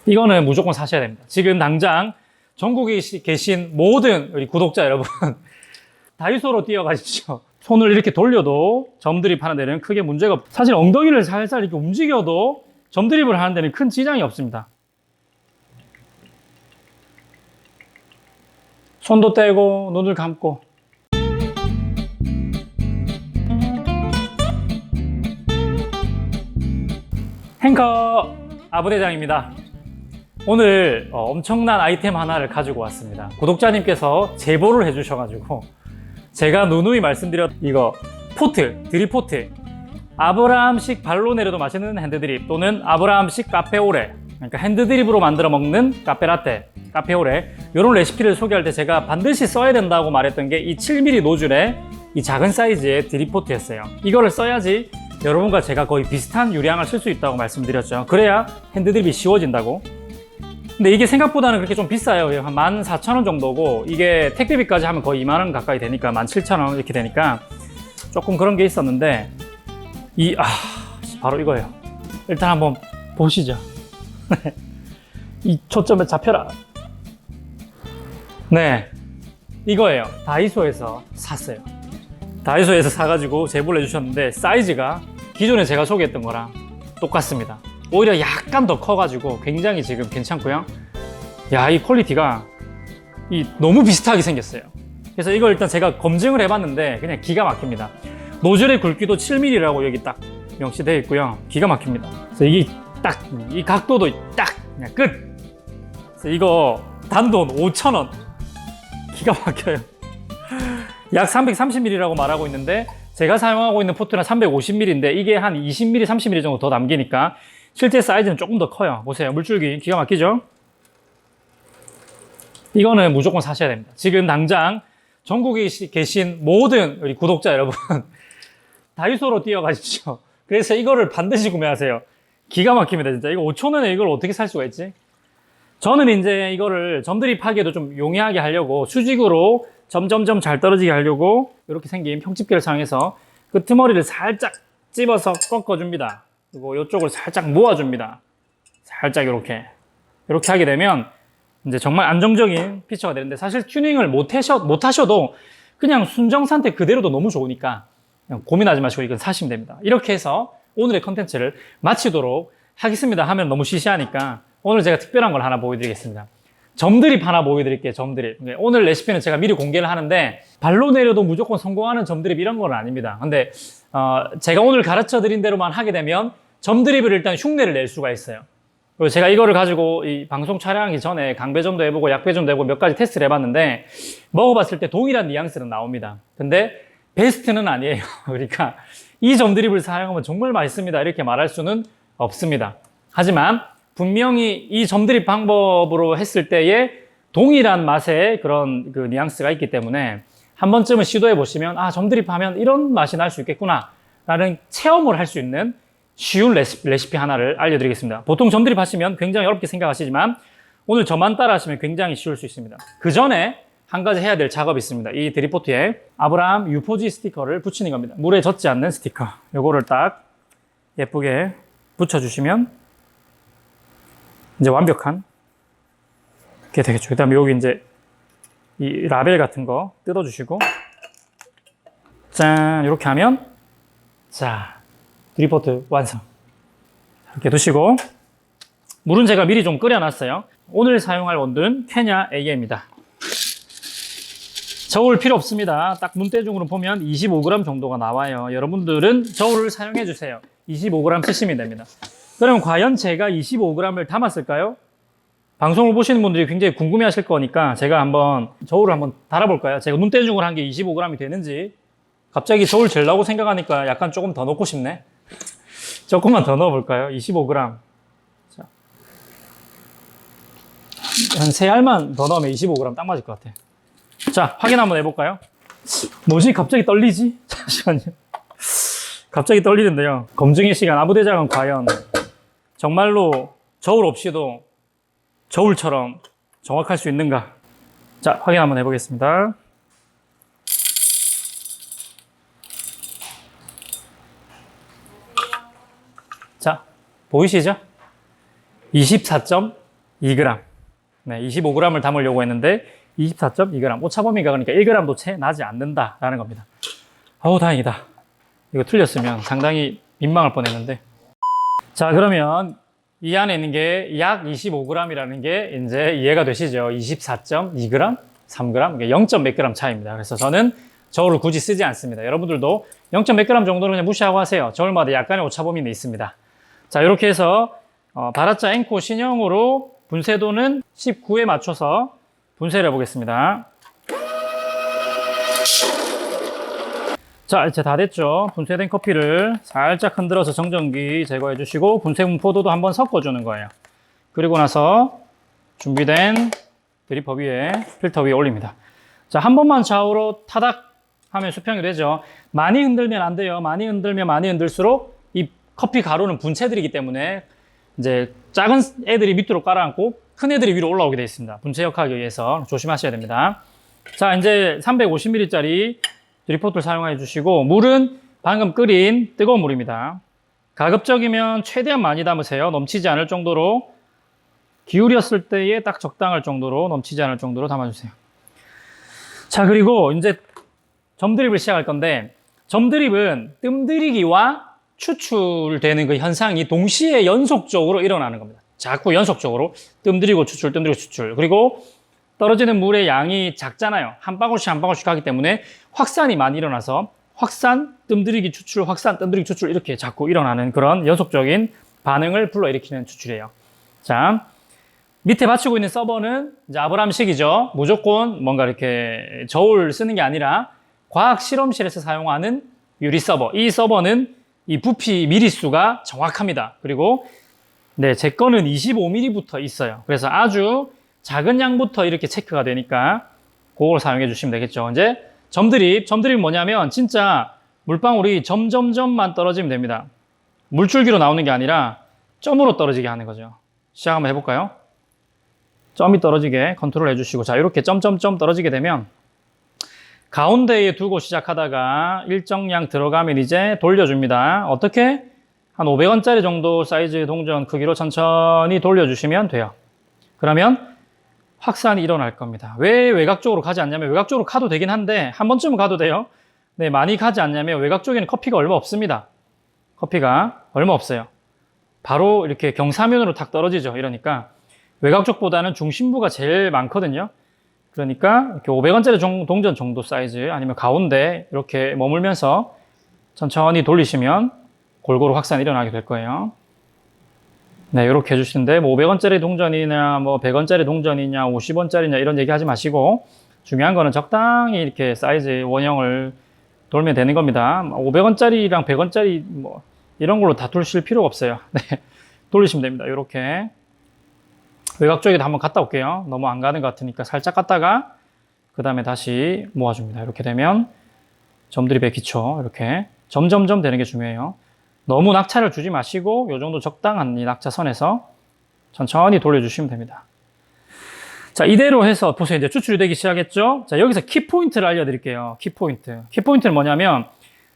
이거는 무조건 사셔야 됩니다. 지금 당장 전국에 계신 모든 우리 구독자 여러분 다이소로 뛰어가십시오. 손을 이렇게 돌려도 점드립 하는 데는 크게 문제가 없고, 사실 엉덩이를 살살 이렇게 움직여도 점드립을 하는 데는 큰 지장이 없습니다. 손도 떼고 눈을 감고. 행커 아부대장입니다. 오늘 엄청난 아이템 하나를 가지고 왔습니다. 구독자님께서 제보를 해주셔가지고 제가 누누이 말씀드렸 이거 포트, 드립포트, 아브라함식 발로 내려도 맛있는 핸드드립 또는 아브라함식 카페오레, 그러니까 핸드드립으로 만들어 먹는 카페라떼, 카페오레, 이런 레시피를 소개할 때 제가 반드시 써야 된다고 말했던 게 이 7mm 노즐의 이 작은 사이즈의 드립포트였어요. 이거를 써야지 여러분과 제가 거의 비슷한 유량을 쓸 수 있다고 말씀드렸죠. 그래야 핸드드립이 쉬워진다고. 근데 이게 생각보다는 그렇게 좀 비싸요. 한 14,000원 정도고, 이게 택배비까지 하면 거의 2만원 가까이 되니까 17,000원 이렇게 되니까 조금 그런 게 있었는데, 바로 이거예요. 일단 한번 보시죠. 이 초점에 잡혀라. 네, 이거예요. 다이소에서 샀어요. 다이소에서 사가지고 제보를 해주셨는데 사이즈가 기존에 제가 소개했던 거랑 똑같습니다. 오히려 약간 더 커가지고 굉장히 지금 괜찮고요. 야, 이 퀄리티가 너무 비슷하게 생겼어요. 그래서 이걸 일단 제가 검증을 해봤는데 그냥 기가 막힙니다. 노즐의 굵기도 7mm라고 여기 딱 명시되어 있고요. 기가 막힙니다. 그래서 이게 딱, 이 각도도 딱 그냥 끝. 그래서 이거 단돈 5,000원. 기가 막혀요. 약 330mm라고 말하고 있는데 제가 사용하고 있는 포트는 350mm인데 이게 한 20mm, 30mm 정도 더 남기니까 실제 사이즈는 조금 더 커요. 보세요. 물줄기 기가 막히죠? 이거는 무조건 사셔야 됩니다. 지금 당장 전국에 계신 모든 우리 구독자 여러분 다이소로 뛰어가십시오. 그래서 이거를 반드시 구매하세요. 기가 막힙니다. 진짜 이거 5,000원에 이걸 어떻게 살 수가 있지? 저는 이제 이거를 점드립하기에도 좀 용이하게 하려고 수직으로 점점점 잘 떨어지게 하려고 이렇게 생긴 평집게를 사용해서 끄트머리를 살짝 찝어서 꺾어줍니다. 그리고 이쪽을 살짝 모아줍니다. 살짝 이렇게 하게 되면 이제 정말 안정적인 피처가 되는데, 사실 튜닝을 못 하셔도 그냥 순정 상태 그대로도 너무 좋으니까 그냥 고민하지 마시고 이건 사시면 됩니다. 이렇게 해서 오늘의 컨텐츠를 마치도록 하겠습니다. 하면 너무 시시하니까 오늘 제가 특별한 걸 하나 보여드리겠습니다. 점드립 하나 보여드릴게요. 점드립. 오늘 레시피는 제가 미리 공개를 하는데 발로 내려도 무조건 성공하는 점드립 이런 건 아닙니다. 근데 제가 오늘 가르쳐 드린 대로만 하게 되면 점드립을 일단 흉내를 낼 수가 있어요. 그리고 제가 이거를 가지고 이 방송 촬영하기 전에 강배점도 해보고 약배점도 해보고 몇 가지 테스트를 해봤는데 먹어봤을 때 동일한 뉘앙스는 나옵니다. 근데 베스트는 아니에요. 그러니까 이 점드립을 사용하면 정말 맛있습니다 이렇게 말할 수는 없습니다. 하지만 분명히 이 점드립 방법으로 했을 때의 동일한 맛의 그런 그 뉘앙스가 있기 때문에 한 번쯤은 시도해 보시면 점드립 하면 이런 맛이 날 수 있겠구나 라는 체험을 할 수 있는 쉬운 레시피 하나를 알려드리겠습니다. 보통 점드립 하시면 굉장히 어렵게 생각하시지만 오늘 저만 따라 하시면 굉장히 쉬울 수 있습니다. 그 전에 한 가지 해야 될 작업이 있습니다. 이 드립포트에 아브라함 U4G 스티커를 붙이는 겁니다. 물에 젖지 않는 스티커. 요거를 딱 예쁘게 붙여주시면 이제 완벽한 게 되겠죠. 그 다음에 여기 이제 이 라벨 같은 거 뜯어주시고 짠 이렇게 하면 자 드립포트 완성. 이렇게 두시고 물은 제가 미리 좀 끓여놨어요. 오늘 사용할 원두는 케냐 AM입니다. 저울 필요 없습니다. 딱 문대중으로 보면 25g 정도가 나와요. 여러분들은 저울을 사용해 주세요. 25g 쓰시면 됩니다. 그럼 과연 제가 25g을 담았을까요? 방송을 보시는 분들이 굉장히 궁금해 하실 거니까 제가 한번 저울을 한번 달아볼까요? 제가 눈대중으로 한 게 25g이 되는지. 갑자기 저울 잴라고 생각하니까 약간 조금 더 넣고 싶네. 조금만 더 넣어볼까요? 25g. 자, 한 3알만 더 넣으면 25g 딱 맞을 것 같아. 자, 확인 한번 해볼까요? 뭐지? 갑자기 떨리지? 잠시만요. 갑자기 떨리는데요. 검증의 시간. 아부대장은 과연 정말로 저울 없이도 저울처럼 정확할 수 있는가? 자, 확인 한번 해보겠습니다. 자, 보이시죠? 24점 2g. 네, 25g을 담으려고 했는데 24.2g. 오차 범위가 그러니까 1g도 채 나지 않는다라는 겁니다. 어우, 다행이다. 이거 틀렸으면 상당히 민망할 뻔했는데. 자, 그러면 이 안에 있는 게 약 25g이라는 게 이제 이해가 되시죠? 24.2g, 3g, 이게 0. 몇 g 차이입니다. 그래서 저는 저울을 굳이 쓰지 않습니다. 여러분들도 0. 몇 g 정도는 그냥 무시하고 하세요. 저울마다 약간의 오차 범위는 있습니다. 자, 이렇게 해서 바라짜 앵코 신형으로 분쇄도는 19에 맞춰서 분쇄를 해보겠습니다. 자, 이제 다 됐죠. 분쇄된 커피를 살짝 흔들어서 정전기 제거해 주시고 분쇄 분포도도 한번 섞어주는 거예요. 그리고 나서 준비된 드리퍼 위에, 필터 위에 올립니다. 자, 한 번만 좌우로 타닥 하면 수평이 되죠. 많이 흔들면 안 돼요. 많이 흔들면 많이 흔들수록 이 커피 가루는 분쇄들이기 때문에 이제 작은 애들이 밑으로 깔아앉고 큰 애들이 위로 올라오게 되어 있습니다. 분쇄 역학에 의해서 조심하셔야 됩니다. 자, 이제 350ml짜리 드리포트를 사용해 주시고 물은 방금 끓인 뜨거운 물입니다. 가급적이면 최대한 많이 담으세요. 넘치지 않을 정도로, 기울였을 때에 딱 적당할 정도로, 넘치지 않을 정도로 담아주세요. 자, 그리고 이제 점드립을 시작할 건데, 점드립은 뜸들이기와 추출되는 그 현상이 동시에 연속적으로 일어나는 겁니다. 자꾸 연속적으로 뜸들이고 추출, 뜸들이고 추출. 그리고 떨어지는 물의 양이 작잖아요. 한 방울씩 한 방울씩 하기 때문에 확산이 많이 일어나서 확산, 뜸들이기, 추출, 확산, 뜸들이기, 추출 이렇게 자꾸 일어나는 그런 연속적인 반응을 불러일으키는 추출이에요. 자, 밑에 받치고 있는 서버는 이제 아브람식이죠. 무조건 뭔가 이렇게 저울 쓰는 게 아니라 과학 실험실에서 사용하는 유리 서버. 이 서버는 이 부피 미리수가 정확합니다. 그리고 네, 제 거는 25mm부터 있어요. 그래서 아주 작은 양부터 이렇게 체크가 되니까 그걸 사용해 주시면 되겠죠. 이제 점드립이 뭐냐면 진짜 물방울이 점점점만 떨어지면 됩니다. 물줄기로 나오는 게 아니라 점으로 떨어지게 하는 거죠. 시작 한번 해볼까요? 점이 떨어지게 컨트롤 해주시고, 자, 이렇게 점점점 떨어지게 되면 가운데에 두고 시작하다가 일정량 들어가면 이제 돌려줍니다. 어떻게? 한 500원짜리 정도 사이즈 동전 크기로 천천히 돌려주시면 돼요. 그러면 확산이 일어날 겁니다. 왜 외곽 쪽으로 가지 않냐면, 외곽 쪽으로 가도 되긴 한데 한 번쯤은 가도 돼요. 네, 많이 가지 않냐면 외곽 쪽에는 커피가 얼마 없습니다. 커피가 얼마 없어요. 바로 이렇게 경사면으로 탁 떨어지죠. 이러니까 외곽 쪽보다는 중심부가 제일 많거든요. 그러니까 이렇게 500원짜리 동전 정도 사이즈, 아니면 가운데 이렇게 머물면서 천천히 돌리시면 골고루 확산이 일어나게 될 거예요. 네, 이렇게 해주시는데, 뭐 500원짜리 동전이냐, 뭐 100원짜리 동전이냐, 50원짜리냐 이런 얘기 하지 마시고, 중요한 거는 적당히 이렇게 사이즈 원형을 돌면 되는 겁니다. 500원짜리랑 100원짜리 뭐 이런 걸로 다투실 필요가 없어요. 네, 돌리시면 됩니다. 이렇게 외곽 쪽에도 한번 갔다 올게요. 너무 안 가는 것 같으니까 살짝 갔다가 그 다음에 다시 모아줍니다. 이렇게 되면 점드립의 기초, 이렇게 점점점 되는 게 중요해요. 너무 낙차를 주지 마시고 이 정도 적당한 이 낙차선에서 천천히 돌려주시면 됩니다. 자, 이대로 해서 보세요. 이제 추출이 되기 시작했죠? 자, 여기서 키포인트를 알려드릴게요. 키포인트. 키포인트는 뭐냐면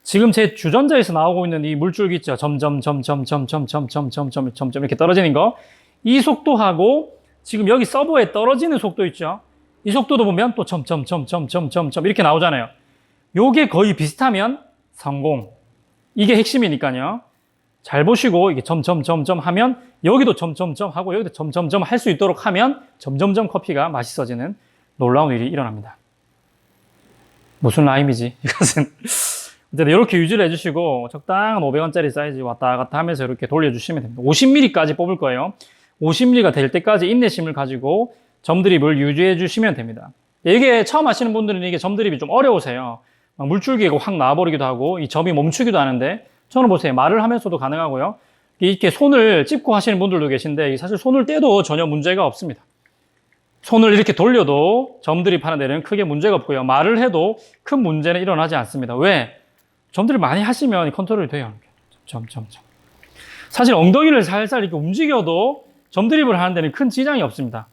지금 제 주전자에서 나오고 있는 이 물줄기 있죠? 점점점점점점점점점점 이렇게 떨어지는 거. 이 속도하고 지금 여기 서버에 떨어지는 속도 있죠? 이 속도도 보면 또 점점점점점점 이렇게 나오잖아요. 요게 거의 비슷하면 성공. 이게 핵심이니까요. 잘 보시고 이게 점점점점 하면 여기도 점점점 하고 여기도 점점점 할 수 있도록 하면 점점점 커피가 맛있어지는 놀라운 일이 일어납니다. 무슨 라임이지? 이것은 어쨌든 이렇게 유지를 해주시고 적당한 500원짜리 사이즈 왔다 갔다 하면서 이렇게 돌려주시면 됩니다. 50ml까지 뽑을 거예요. 50ml가 될 때까지 인내심을 가지고 점드립을 유지해 주시면 됩니다. 이게 처음 하시는 분들은 이게 점드립이 좀 어려우세요. 막 물줄기가 확 나와버리기도 하고 이 점이 멈추기도 하는데, 저는 보세요. 말을 하면서도 가능하고요. 이렇게 손을 찝고 하시는 분들도 계신데 사실 손을 떼도 전혀 문제가 없습니다. 손을 이렇게 돌려도 점드립 하는 데는 크게 문제가 없고요. 말을 해도 큰 문제는 일어나지 않습니다. 왜? 점드립 많이 하시면 컨트롤이 돼요. 점점점. 사실 엉덩이를 살살 이렇게 움직여도 점드립을 하는 데는 큰 지장이 없습니다.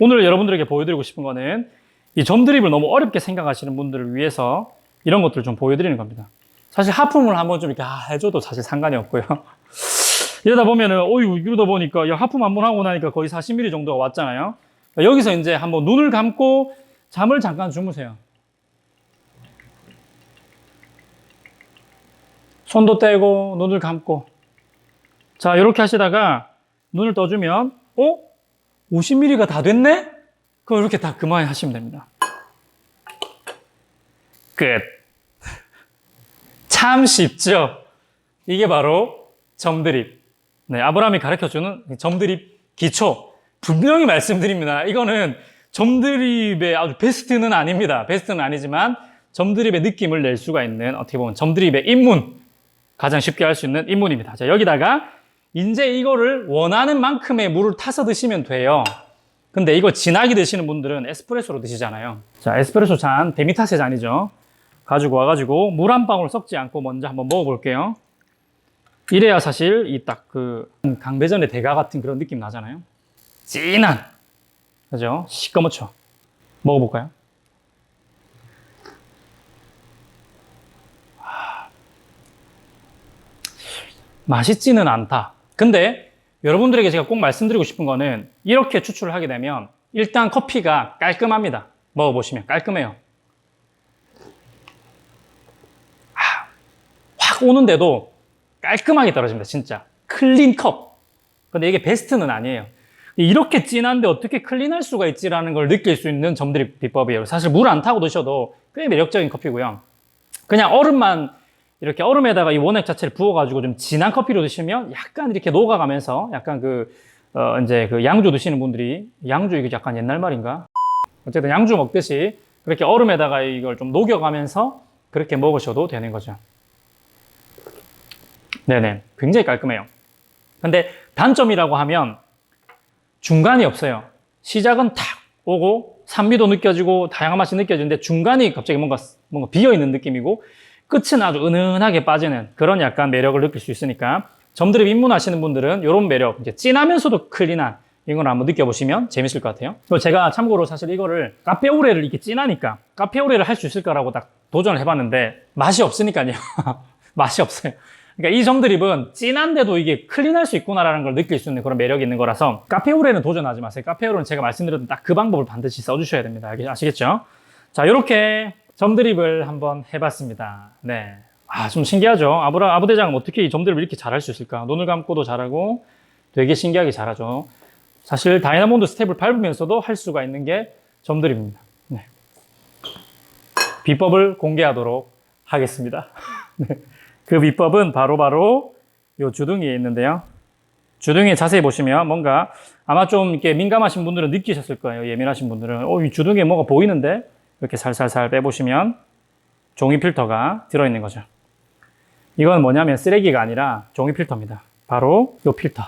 오늘 여러분들에게 보여드리고 싶은 거는 이 점드립을 너무 어렵게 생각하시는 분들을 위해서 이런 것들을 좀 보여드리는 겁니다. 사실 하품을 한번 좀 이렇게 해줘도 사실 상관이 없고요. 이러다 보면은, 어이구, 이러다 보니까, 야, 하품 한 번 하고 나니까 거의 40mm 정도가 왔잖아요. 여기서 이제 한번 눈을 감고 잠을 잠깐 주무세요. 손도 떼고, 눈을 감고. 자, 이렇게 하시다가 눈을 떠주면, 50mm가 다 됐네? 그럼 이렇게 다 그만 하시면 됩니다. 끝. 참 쉽죠? 이게 바로 점드립. 네, 아브라함이 가르쳐주는 점드립 기초. 분명히 말씀드립니다. 이거는 점드립의 아주 베스트는 아닙니다. 베스트는 아니지만 점드립의 느낌을 낼 수가 있는 어떻게 보면 점드립의 입문. 가장 쉽게 할 수 있는 입문입니다. 자, 여기다가 이제 이거를 원하는 만큼의 물을 타서 드시면 돼요. 근데 이거 진하게 드시는 분들은 에스프레소로 드시잖아요. 자, 에스프레소 잔, 데미타세 잔이죠. 가지고 와가지고 물 한 방울 섞지 않고 먼저 한번 먹어볼게요. 이래야 사실 이 딱 그 강배전의 대가 같은 그런 느낌 나잖아요. 진한, 그죠? 시꺼멓죠? 먹어볼까요? 맛있지는 않다. 근데 여러분들에게 제가 꼭 말씀드리고 싶은 거는 이렇게 추출을 하게 되면 일단 커피가 깔끔합니다. 먹어보시면 깔끔해요. 확 오는데도 깔끔하게 떨어집니다. 진짜 클린 컵. 근데 이게 베스트는 아니에요. 이렇게 진한데 어떻게 클린할 수가 있지라는 걸 느낄 수 있는 점들이 비법이에요. 사실 물 안 타고 드셔도 꽤 매력적인 커피고요. 그냥 얼음만 이렇게 얼음에다가 이 원액 자체를 부어가지고 좀 진한 커피로 드시면 약간 이렇게 녹아가면서 약간 이제 그 양주 드시는 분들이, 양주 이게 약간 옛날 말인가? 어쨌든 양주 먹듯이 그렇게 얼음에다가 이걸 좀 녹여가면서 그렇게 먹으셔도 되는 거죠. 네네. 굉장히 깔끔해요. 근데 단점이라고 하면 중간이 없어요. 시작은 탁 오고 산미도 느껴지고 다양한 맛이 느껴지는데 중간이 갑자기 뭔가 비어있는 느낌이고 끝은 아주 은은하게 빠지는 그런 약간 매력을 느낄 수 있으니까 점드립 입문하시는 분들은 이런 매력, 이제 진하면서도 클린한 이걸 한번 느껴보시면 재밌을 것 같아요. 제가 참고로 사실 이거를 카페오레를 이렇게 진하니까 카페오레를 할 수 있을까라고 딱 도전을 해봤는데 맛이 없으니까요. 맛이 없어요. 그러니까 이 점드립은 진한데도 이게 클린할 수 있구나라는 걸 느낄 수 있는 그런 매력이 있는 거라서 카페오레는 도전하지 마세요. 카페오레는 제가 말씀드렸던 딱 그 방법을 반드시 써주셔야 됩니다. 아시겠죠? 자, 이렇게 점드립을 한번 해봤습니다. 네. 좀 신기하죠? 아부 대장은 어떻게 이 점드립을 이렇게 잘할 수 있을까? 눈을 감고도 잘하고 되게 신기하게 잘하죠. 사실 다이나몬드 스텝을 밟으면서도 할 수가 있는 게 점드립입니다. 네. 비법을 공개하도록 하겠습니다. 네. 그 비법은 바로 이 주둥이에 있는데요. 주둥이에 자세히 보시면 뭔가 아마 좀 이렇게 민감하신 분들은 느끼셨을 거예요. 예민하신 분들은. 이 주둥이에 뭐가 보이는데? 이렇게 살살살 빼보시면 종이 필터가 들어있는 거죠. 이건 뭐냐면 쓰레기가 아니라 종이 필터입니다. 바로 이 필터.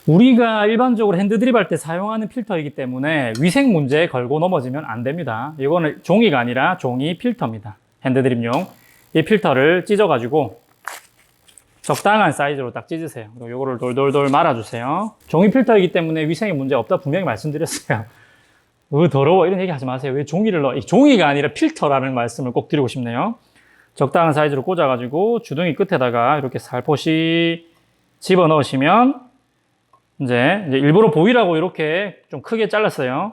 우리가 일반적으로 핸드드립 할 때 사용하는 필터이기 때문에 위생 문제에 걸고 넘어지면 안 됩니다. 이거는 종이가 아니라 종이 필터입니다. 핸드드립용. 이 필터를 찢어가지고 적당한 사이즈로 딱 찢으세요. 그리고 이거를 돌돌돌 말아주세요. 종이 필터이기 때문에 위생에 문제 없다 분명히 말씀드렸어요. 더러워 이런 얘기 하지 마세요. 왜 종이를 넣어? 종이가 아니라 필터라는 말씀을 꼭 드리고 싶네요. 적당한 사이즈로 꽂아가지고 주둥이 끝에다가 이렇게 살포시 집어넣으시면 이제 일부러 보이라고 이렇게 좀 크게 잘랐어요.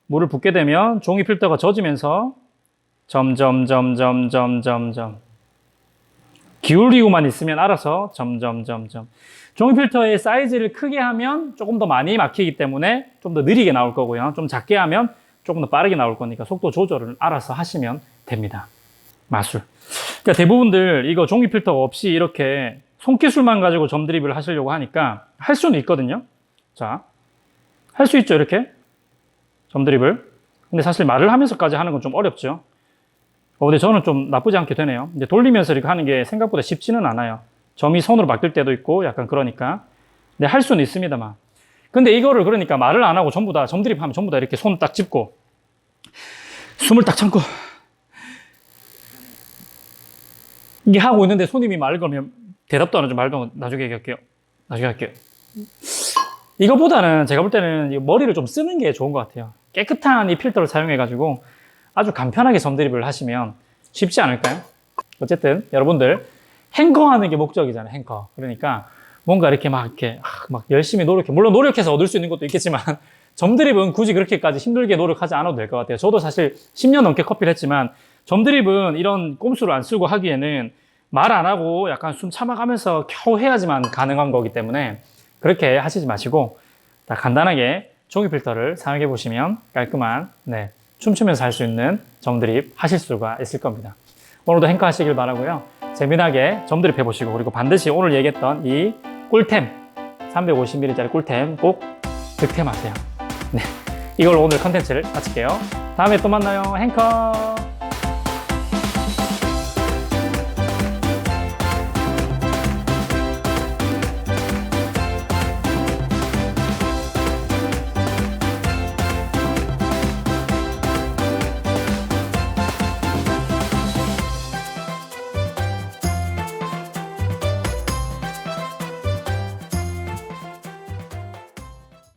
물을 붓게 되면 종이 필터가 젖으면서 점점점점점점점 기울이고만 있으면 알아서 점점점점. 종이 필터의 사이즈를 크게 하면 조금 더 많이 막히기 때문에 좀 더 느리게 나올 거고요. 좀 작게 하면 조금 더 빠르게 나올 거니까 속도 조절을 알아서 하시면 됩니다. 마술. 그러니까 대부분들 이거 종이 필터가 없이 이렇게 손기술만 가지고 점드립을 하시려고 하니까 할 수는 있거든요. 자, 할 수 있죠, 이렇게. 점드립을. 근데 사실 말을 하면서까지 하는 건 좀 어렵죠. 근데 저는 좀 나쁘지 않게 되네요. 이제 돌리면서 이렇게 하는 게 생각보다 쉽지는 않아요. 점이 손으로 바뀔 때도 있고 약간 그러니까. 근데 할 수는 있습니다만. 근데 이거를 그러니까 말을 안 하고 전부 다 점드립 하면 전부 다 이렇게 손 딱 짚고 숨을 딱 참고 이게 하고 있는데 손님이 말을 걸면 대답도 안 하죠. 말도 나중에 얘기할게요. 나중에 할게요. 이거보다는 제가 볼 때는 머리를 좀 쓰는 게 좋은 것 같아요. 깨끗한 이 필터를 사용해가지고 아주 간편하게 점드립을 하시면 쉽지 않을까요? 어쨌든 여러분들 행커하는 게 목적이잖아요. 행커. 그러니까 뭔가 이렇게 막 열심히 물론 노력해서 얻을 수 있는 것도 있겠지만, 점드립은 굳이 그렇게까지 힘들게 노력하지 않아도 될 것 같아요. 저도 사실 10년 넘게 커피를 했지만, 점드립은 이런 꼼수를 안 쓰고 하기에는 말 안 하고 약간 숨 참아가면서 겨우 해야지만 가능한 거기 때문에 그렇게 하시지 마시고, 간단하게 종이 필터를 사용해 보시면 깔끔한, 춤추면서 할 수 있는 점드립 하실 수가 있을 겁니다. 오늘도 행카 하시길 바라고요. 재미나게 점드립 해보시고, 그리고 반드시 오늘 얘기했던 이 꿀템, 350ml짜리 꿀템 꼭 득템하세요. 이걸 오늘 컨텐츠를 마칠게요. 다음에 또 만나요. 행커!